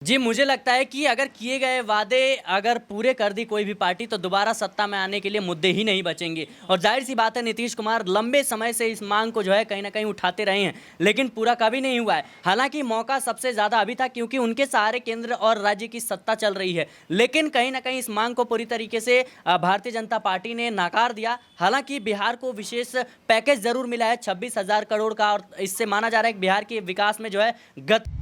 जी, मुझे लगता है कि अगर किए गए वादे अगर पूरे कर दी कोई भी पार्टी तो दोबारा सत्ता में आने के लिए मुद्दे ही नहीं बचेंगे। और ज़ाहिर-सी बात है नीतीश कुमार लंबे समय से इस माँग को जो है कहीं न कहीं उठाते रहे हैं, लेकिन पूरा कभी नहीं हुआ है। हालाँकि मौका सबसे ज़्यादा अभी था क्योंकि उनके सहारे केंद्र और राज्य की सत्ता चल रही है। लेकिन कहीं न कहीं इस माँग को पूरी तरीके से भारतीय जनता पार्टी ने नकार दिया। हालाँकि बिहार को विशेष पैकेज ज़रूर मिला है 26,000 करोड़ का और इससे माना जा रहा है कि बिहार के विकास में जो है गति।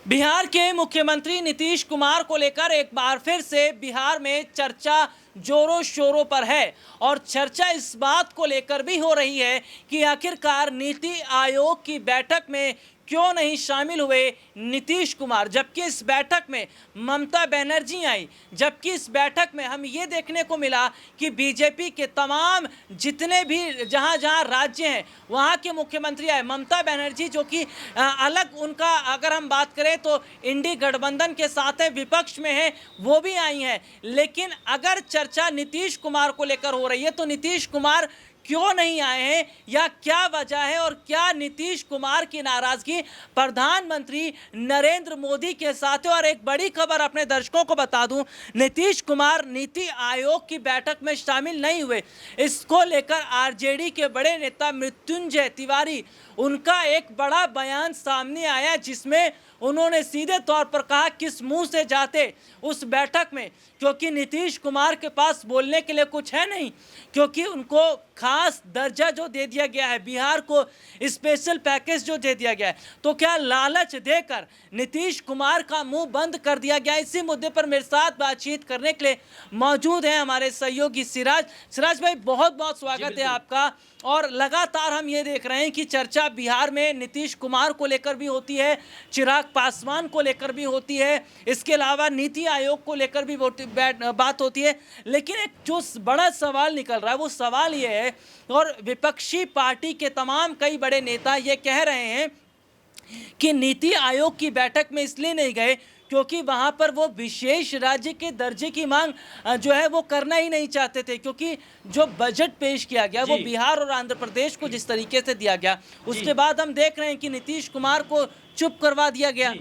बिहार के मुख्यमंत्री नीतीश कुमार को लेकर एक बार फिर से बिहार में चर्चा जोरों शोरों पर है और चर्चा इस बात को लेकर भी हो रही है कि आखिरकार नीति आयोग की बैठक में क्यों नहीं शामिल हुए नीतीश कुमार, जबकि इस बैठक में ममता बनर्जी आई। जबकि इस बैठक में हम ये देखने को मिला कि बीजेपी के तमाम जितने भी जहां राज्य हैं वहां के मुख्यमंत्री आए। ममता बनर्जी जो कि अलग उनका अगर हम बात करें तो इंडी गठबंधन के साथ है, विपक्ष में है, वो भी आई हैं। लेकिन अगर चर्चा नीतीश कुमार को लेकर हो रही है तो नीतीश कुमार क्यों नहीं आए हैं या क्या वजह है और क्या नीतीश कुमार की नाराजगी प्रधानमंत्री नरेंद्र मोदी के साथ है। और एक बड़ी खबर अपने दर्शकों को बता दूं, नीतीश कुमार नीति आयोग की बैठक में शामिल नहीं हुए। इसको लेकर आरजेडी के बड़े नेता मृत्युंजय तिवारी, उनका एक बड़ा बयान सामने आया जिसमें उन्होंने सीधे तौर पर कहा किस मुंह से जाते उस बैठक में, क्योंकि नीतीश कुमार के पास बोलने के लिए कुछ है नहीं, क्योंकि उनको खास दर्जा जो दे दिया गया है, बिहार को स्पेशल पैकेज जो दे दिया गया है, तो क्या लालच देकर नीतीश कुमार का मुंह बंद कर दिया गया। इसी मुद्दे पर मेरे साथ बातचीत करने के लिए मौजूद हैं हमारे सहयोगी सिराज भाई, बहुत बहुत स्वागत है आपका। और लगातार हम ये देख रहे हैं कि चर्चा बिहार में नीतीश कुमार को लेकर भी होती है, चिराग पासवान को लेकर भी होती है, इसके अलावा नीति आयोग को लेकर भी बात होती है। लेकिन एक जो बड़ा सवाल निकल रहा है वो सवाल ये है, और विपक्षी पार्टी के तमाम कई बड़े नेता ये कह रहे हैं कि नीति आयोग की बैठक में इसलिए नहीं गए क्योंकि वहां पर वो विशेष राज्य के दर्जे की मांग जो है वो करना ही नहीं चाहते थे, क्योंकि जो बजट पेश किया गया वो बिहार और आंध्र प्रदेश को जिस तरीके से दिया गया, उसके बाद हम देख रहे हैं कि नीतीश कुमार को चुप करवा दिया गया।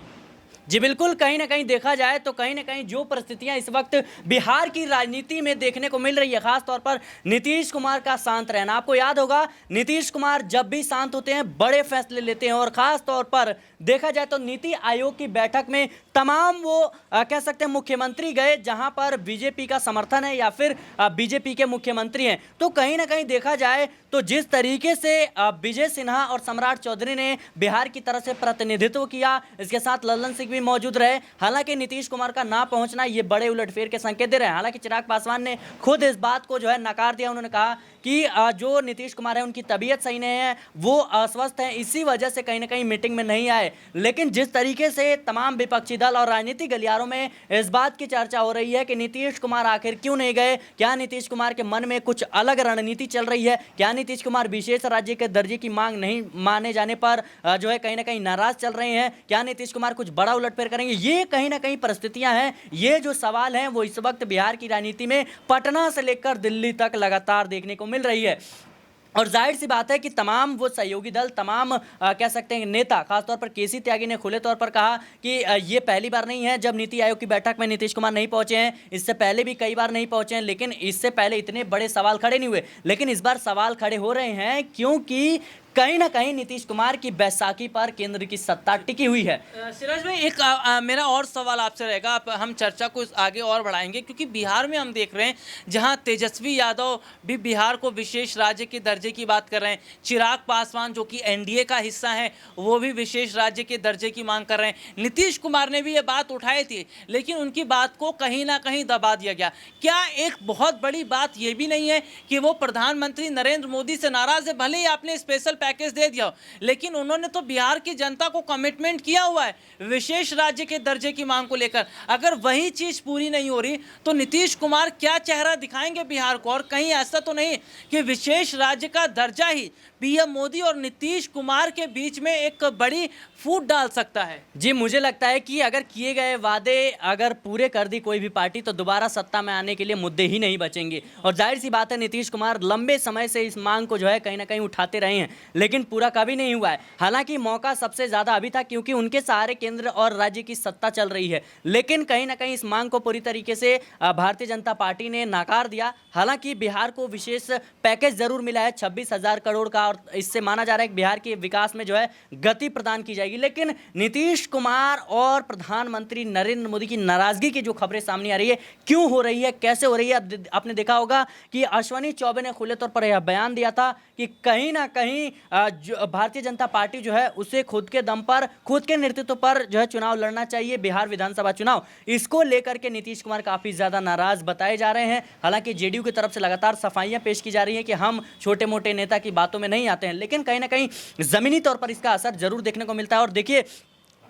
जी बिल्कुल, कहीं न कहीं देखा जाए तो कहीं न कहीं जो परिस्थितियां इस वक्त बिहार की राजनीति में देखने को मिल रही है, खास तौर पर नीतीश कुमार का शांत रहना। आपको याद होगा नीतीश कुमार जब भी शांत होते हैं बड़े फैसले लेते हैं, और खास तौर पर देखा जाए तो नीति आयोग की बैठक में तमाम वो कह सकते हैं मुख्यमंत्री गए जहां पर बीजेपी का समर्थन है या फिर बीजेपी के मुख्यमंत्री हैं। तो कहीं ना कहीं देखा जाए तो जिस तरीके से विजय सिन्हा और सम्राट चौधरी ने बिहार की तरफ से प्रतिनिधित्व किया, इसके साथ लल्लन सिंह भी मौजूद रहे। हालांकि नीतीश कुमार का ना पहुंचना ये बड़े उलटफेर के संकेत दे रहे हैं। हालांकि चिराग पासवान ने खुद इस बात को जो है नकार दिया। उन्होंने कहा कि जो नीतीश कुमार है उनकी तबीयत सही नहीं है, वो अस्वस्थ हैं, इसी वजह से कहीं ना कहीं मीटिंग में नहीं आए। लेकिन जिस तरीके से तमाम विपक्षी दल और राजनीतिक गलियारों में इस बात की चर्चा हो रही है कि नीतीश कुमार आखिर क्यों नहीं गए, क्या नीतीश कुमार के मन में कुछ अलग रणनीति चल रही है, क्या नीतीश कुमार विशेष राज्य के दर्जे की मांग नहीं माने जाने पर जो है कहीं ना कहीं नाराज चल रहे हैं, क्या नीतीश कुमार कुछ बड़ा उलटफेर करेंगे, ये कहीं ना कहीं परिस्थितियां हैं। ये जो सवाल हैं वो इस वक्त बिहार की राजनीति में पटना से लेकर दिल्ली तक लगातार देखने को मिल रही है। और जाहिर सी बात है कि तमाम वो सहयोगी दल, तमाम कह सकते हैं नेता, खासतौर पर केसी त्यागी ने खुले तौर पर कहा कि ये पहली बार नहीं है जब नीति आयोग की बैठक में नीतीश कुमार नहीं पहुंचे हैं, इससे पहले भी कई बार नहीं पहुंचे हैं, लेकिन इससे पहले इतने बड़े सवाल खड़े नहीं हुए। लेकिन इस बार सवाल खड़े हो रहे हैं क्योंकि कहीं ना कहीं नीतीश कुमार की बैसाखी पर केंद्र की सत्ता टिकी हुई है। सिराज भाई, एक मेरा और सवाल आपसे रहेगा, हम चर्चा को आगे और बढ़ाएंगे, क्योंकि बिहार में हम देख रहे हैं जहां तेजस्वी यादव भी बिहार को विशेष राज्य के दर्जे की बात कर रहे हैं, चिराग पासवान जो कि एनडीए का हिस्सा है वो भी विशेष राज्य के दर्जे की मांग कर रहे हैं, नीतीश कुमार ने भी ये बात उठाई थी, लेकिन उनकी बात को कहीं ना कहीं दबा दिया गया। क्या एक बहुत बड़ी बात ये भी नहीं है कि वो प्रधानमंत्री नरेंद्र मोदी से नाराज है? भले ही आपने स्पेशल पैकेज दे दिया, लेकिन उन्होंने तो बिहार की जनता को कमिटमेंट किया हुआ है विशेष राज्य के दर्जे की मांग को लेकर। अगर वही चीज पूरी नहीं हो रही तो नीतीश कुमार क्या चेहरा दिखाएंगे बिहार को? और कहीं ऐसा तो नहीं कि विशेष राज्य का दर्जा ही पीएम मोदी और नीतीश कुमार के बीच में एक बड़ी फूट डाल सकता है? जी, मुझे लगता है कि अगर किए गए वादे अगर पूरे कर दी कोई भी पार्टी तो दोबारा सत्ता में आने के लिए मुद्दे ही नहीं बचेंगे। और जाहिर सी बात है नीतीश कुमार लंबे समय से इस मांग को जो है कहीं ना कहीं उठाते रहे हैं, लेकिन पूरा कभी नहीं हुआ है। हालांकि मौका सबसे ज़्यादा अभी था क्योंकि उनके सहारे केंद्र और राज्य की सत्ता चल रही है, लेकिन कहीं ना कहीं इस मांग को पूरी तरीके से भारतीय जनता पार्टी ने नकार दिया। हालांकि बिहार को विशेष पैकेज जरूर मिला है 26,000 करोड़ का, और इससे माना जा रहा है कि बिहार के विकास में जो है गति प्रदान की जाएगी। लेकिन नीतीश कुमार और प्रधानमंत्री नरेंद्र मोदी की नाराजगी की जो खबरें सामने आ रही है, क्यों हो रही है, कैसे हो रही है, आपने देखा होगा कि अश्विनी चौबे ने खुले तौर पर यह बयान दिया था कि कहीं ना कहीं भारतीय जनता पार्टी जो है उसे खुद के दम पर, खुद के नेतृत्व पर जो है चुनाव लड़ना चाहिए, बिहार विधानसभा चुनाव। इसको लेकर के नीतीश कुमार काफी ज्यादा नाराज बताए जा रहे हैं। हालांकि जेडीयू की तरफ से लगातार सफाइयां पेश की जा रही हैं कि हम छोटे मोटे नेता की बातों में नहीं आते हैं, लेकिन कहीं ना कहीं जमीनी तौर पर इसका असर जरूर देखने को मिलता है। और देखिए,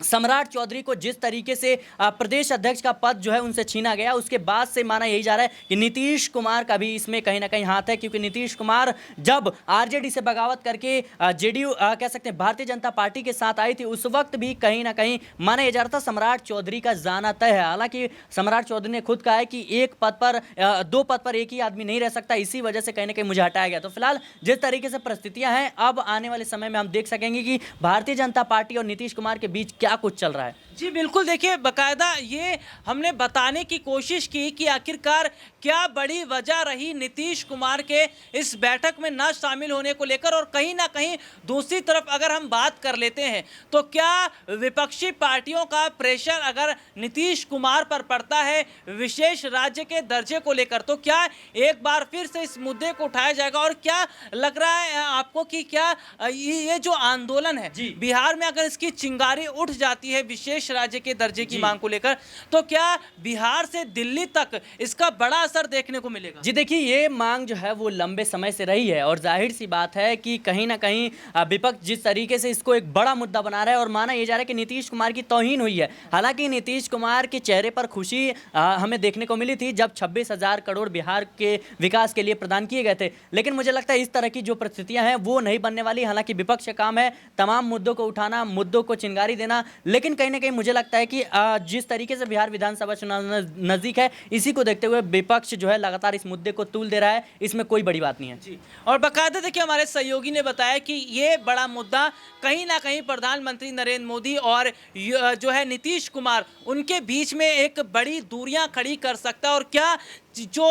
सम्राट चौधरी को जिस तरीके से प्रदेश अध्यक्ष का पद जो है उनसे छीना गया, उसके बाद से माना यही जा रहा है कि नीतीश कुमार का भी इसमें कहीं ना कहीं हाथ है, क्योंकि नीतीश कुमार जब आरजेडी से बगावत करके जेडीयू कह सकते हैं भारतीय जनता पार्टी के साथ आई थी, उस वक्त भी कहीं ना कहीं माना यह जा रहा था सम्राट चौधरी का जाना तय है। हालांकि सम्राट चौधरी ने खुद कहा है कि एक पद पर, दो पद पर एक ही आदमी नहीं रह सकता, इसी वजह से कहीं ना कहीं मुझे हटाया गया। तो फिलहाल जिस तरीके से परिस्थितियां हैं, अब आने वाले समय में हम देख सकेंगे कि भारतीय जनता पार्टी और नीतीश कुमार के बीच क्या कुछ चल रहा है। जी बिल्कुल, देखिए बाकायदा ये हमने बताने की कोशिश की कि आखिरकार क्या बड़ी वजह रही नीतीश कुमार के इस बैठक में न शामिल होने को लेकर, और कहीं ना कहीं दूसरी तरफ अगर हम बात कर लेते हैं तो क्या विपक्षी पार्टियों का प्रेशर अगर नीतीश कुमार पर पड़ता है विशेष राज्य के दर्जे को लेकर, तो क्या एक बार फिर से इस मुद्दे को उठाया जाएगा? और क्या लग रहा है आपको कि क्या ये जो आंदोलन है बिहार में, अगर इसकी चिंगारी उठ जाती है विशेष राज्य के दर्जे की मांग को लेकर, तो क्या बिहार से दिल्ली तक इसका बड़ा असर देखने को मिलेगा? जी देखिए, ये मांग जो है वो लंबे समय से रही है, और जाहिर सी बात है कि कहीं ना कहीं विपक्ष जिस तरीके से इसको एक बड़ा मुद्दा बना रहा है, और माना यह जा रहा है कि नीतीश कुमार की तौहीन हुई है। हालांकि नीतीश कुमार के चेहरे पर खुशी हमें देखने को मिली थी जब 26,000 करोड़ बिहार के विकास के लिए प्रदान किए गए थे, लेकिन मुझे लगता है इस तरह की जो परिस्थितियां हैं वो नहीं बनने वाली। हालांकि विपक्ष का काम है तमाम मुद्दों को उठाना, मुद्दों को चिंगारी देना, लेकिन कहीं ना कहीं मुझे लगता है कि जिस तरीके से बिहार विधानसभा चुनाव नजदीक है, इसी को देखते हुए विपक्ष जो है लगातार इस मुद्दे को तूल दे रहा है, इसमें कोई बड़ी बात नहीं है। जी, और बाकायदा देखिए हमारे सहयोगी ने बताया कि ये बड़ा मुद्दा कहीं ना कहीं प्रधानमंत्री नरेंद्र मोदी और जो है नीतीश कुमार, उनके बीच में एक बड़ी दूरियां खड़ी कर सकता है। और क्या जो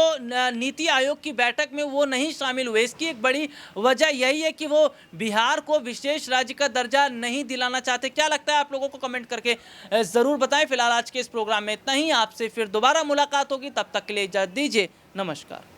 नीति आयोग की बैठक में वो नहीं शामिल हुए, इसकी एक बड़ी वजह यही है कि वो बिहार को विशेष राज्य का दर्जा नहीं दिलाना चाहते। क्या लगता है आप लोगों को कमेंट करके ज़रूर बताएं। फिलहाल आज के इस प्रोग्राम में इतना ही, आपसे फिर दोबारा मुलाकात होगी, तब तक के लिए इजाज़त दीजिए, नमस्कार।